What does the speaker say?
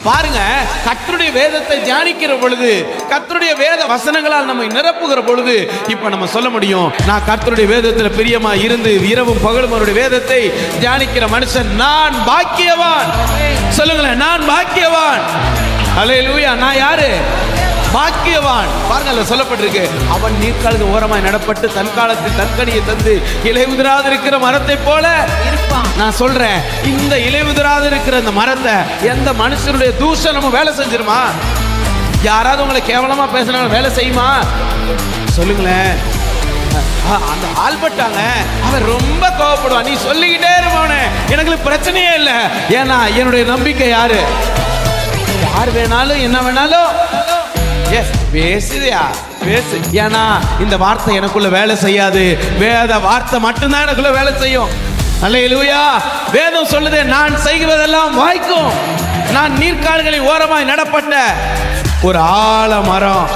பாருங்க, கர்த்தருடைய வேதத்தை தியானிக்கிற பொழுது, கர்த்தருடைய வேத வசனங்களால் நம்மை நிரப்புகிற பொழுது, இப்ப நம்ம சொல்ல முடியும், நான் கர்த்தருடைய வேதத்துல பிரியமா இருந்து இரவும் பகலும் அவருடைய வேதத்தை தியானிக்கிற மனுஷன் நான் பாக்கியவான். சொல்லுங்களேன், நான் பாக்கியவான். அல்லேலூயா. நான் யாரு? பாக்கியவான். பாருங்க, அதுல சொல்லப்பட்டிருக்கு, அவன் நீர்க்காலுக்கு ஓரமாய் நடப்பட்டு தன் காலத்தில் தற்கனியை தந்து இலையுதிராது இருக்கிற மரத்தை போல இருப்பான். நான் சொல்றேன், இந்த இலையுதிராது இருக்கிற இந்த மரத்தை எந்த மனுஷனுடைய தூஷணமும் வேலை செஞ்சிருமா? யாராவது உங்களை கேவலமா பேசினாங்க வேலை செய்யுமா? சொல்லுங்களேன். அந்த ஆல்பட்டாங்க, அவன் ரொம்ப கோவப்படுவான். நீ சொல்லிக்கிட்டே இருப்பானே, எனக்கு பிரச்சனையே இல்லை. ஏன்னா என்னுடைய நம்பிக்கை யாரு? யார் வேணாலும் என்ன வேணாலும் பேசுறியா பேசு. ஏன்னா இந்த வார்த்தை எனக்குள்ள வேலை செய்யாது, வேத வார்த்தை மட்டும்தான் எனக்குள்ள வேலை செய்யும். அல்லேலூயா. வேதம் சொல்லுதே, நான் செய்வதெல்லாம் வாய்க்கும். நான் நீர்க்கால்களின் ஓரமாய் நடப்பட்ட ஒரு ஆலமரம்.